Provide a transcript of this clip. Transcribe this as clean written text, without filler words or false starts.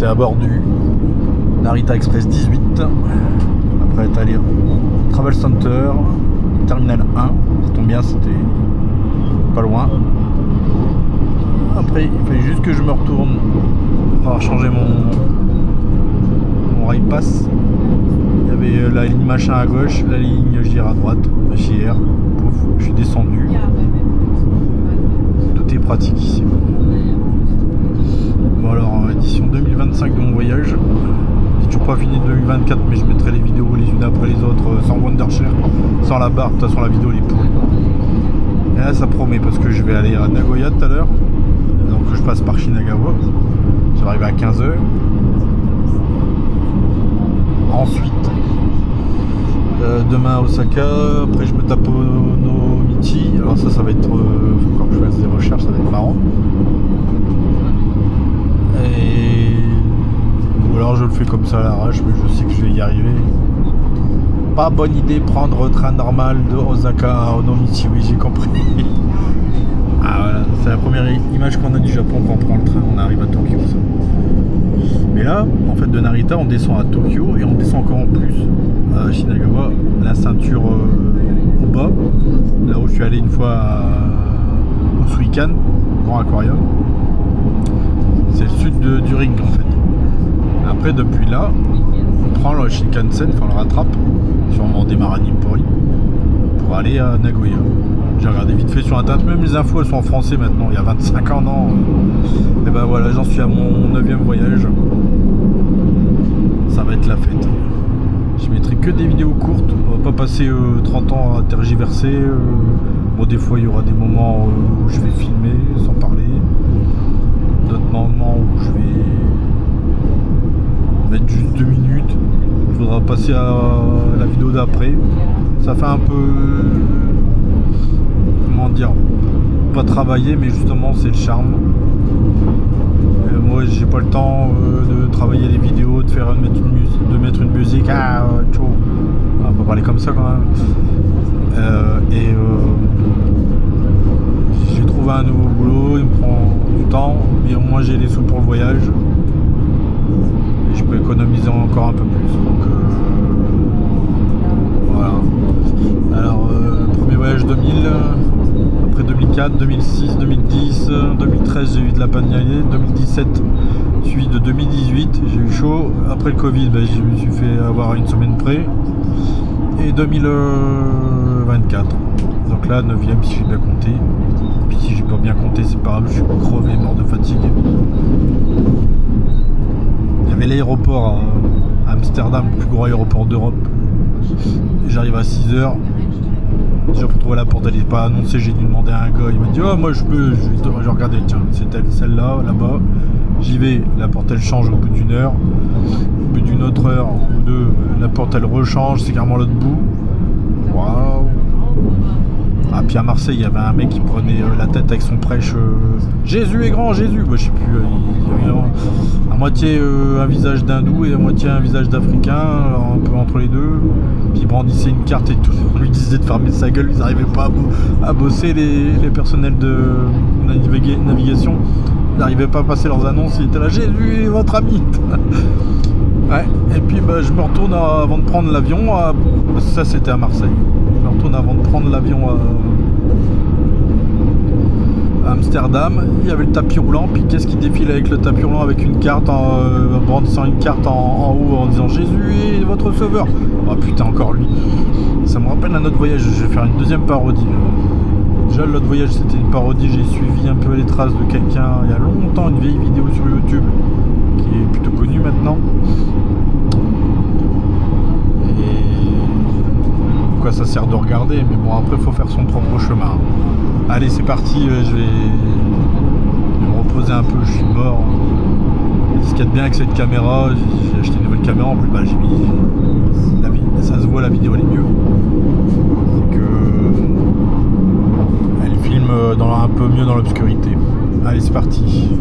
à bord du Narita Express 18. Après être allé au Travel Center, Terminal 1. Ça tombe bien, c'était pas loin. Après, il fallait juste que je me retourne pour changer mon rail pass. Il y avait la ligne machin à gauche, la ligne JR à droite, JR. Pouf, je suis descendu. Tout est pratique ici. Bon alors, édition 2025 de mon voyage. J'ai toujours pas fini de 2024, mais je mettrai les vidéos les unes après les autres, sans Wondershare, sans la barre. De toute façon, la vidéo elle est pourrie. Et là, ça promet parce que je vais aller à Nagoya tout à l'heure. Donc, je passe par Shinagawa. J'arrive à 15h. Ensuite, demain à Osaka. Après, je me tape Onomichi. Alors, ça va être. Faut encore que je fasse des recherches, ça va être marrant. Ou alors je le fais comme ça à l'arrache, mais je sais que je vais y arriver. Pas bonne idée prendre train normal de Osaka à Onomichi, oui j'ai compris. Ah voilà, c'est la première image qu'on a du Japon quand on prend le train, on arrive à Tokyo. Ça. Mais là, en fait de Narita, on descend à Tokyo et on descend encore en plus à Shinagawa, la ceinture au bas, là où je suis allé une fois au Suikan, grand aquarium. C'est le sud du ring en fait. Après depuis là, on prend le Shinkansen, enfin on le rattrape, sûrement on démarre à Nippori pour aller à Nagoya. J'ai regardé vite fait sur internet, même les infos elles sont en français maintenant, il y a 25 ans, non. Et ben voilà, j'en suis à mon 9e voyage. Ça va être la fête. Je mettrai que des vidéos courtes, on va pas passer 30 ans à tergiverser. Bon des fois il y aura des moments où je vais filmer sans parler. D'autres moments où je vais mettre juste 2 minutes. Il faudra passer à la vidéo d'après. Ça fait un peu, comment dire, pas travailler, mais justement c'est le charme. Moi j'ai pas le temps de travailler les vidéos, de mettre une musique. Ah tchou. On va pas parler comme ça quand même. J'ai trouvé un nouveau boulot, il me prend du temps, mais au moins j'ai les sous pour le voyage. Et je peux économiser encore un peu plus. Donc voilà. Alors premier voyage 2000, après 2004, 2006, 2010, 2013 j'ai eu de la panier, 2017 suivi de 2018, j'ai eu chaud. Après le Covid, je me suis fait avoir une semaine près. Et 2024. Donc là 9ème si j'ai bien compté. Puis si j'ai pas bien compté c'est pas grave, je suis crevé, mort de fatigue. Il y avait l'aéroport à Amsterdam, le plus gros aéroport d'Europe. J'arrive à 6h. Déjà pour trouver la porte, elle n'est pas annoncée, j'ai dû demander à un gars, il m'a dit oh moi je peux, je regardais, tiens c'est celle-là, là-bas. J'y vais, la porte elle change au bout d'une heure. Au bout d'une autre heure ou deux, la porte elle rechange, c'est carrément l'autre bout. Waouh. Ah puis à Marseille il y avait un mec qui prenait la tête avec son prêche Jésus est grand, Jésus, je sais plus, il y avait à moitié un visage d'hindou et à moitié un visage d'africain, un peu entre les deux. Puis il brandissait une carte et tout, on lui disait de fermer sa gueule, ils n'arrivaient pas à bosser les personnels de navigation, ils n'arrivaient pas à passer leurs annonces, ils étaient là Jésus est votre ami. Ouais, et puis je me retourne avant de prendre l'avion, ça c'était à Marseille. Je me retourne avant de prendre l'avion à Amsterdam. Il y avait le tapis roulant. Puis qu'est-ce qui défile avec le tapis roulant avec une carte, brandissant une carte en haut en disant Jésus est votre sauveur. Oh putain, encore lui. Ça me rappelle un autre voyage. Je vais faire une deuxième parodie. Déjà l'autre voyage c'était une parodie. J'ai suivi un peu les traces de quelqu'un il y a longtemps, une vieille vidéo sur YouTube qui est plutôt connue maintenant. Quoi ça sert de regarder, mais bon après faut faire son propre chemin. Allez c'est parti, je vais me reposer un peu, je suis mort. Ce qu'il y a de bien avec cette caméra, j'ai acheté une nouvelle caméra en plus, j'ai mis ça se voit, la vidéo elle est mieux. C'est que elle filme un peu mieux dans l'obscurité. Allez c'est parti.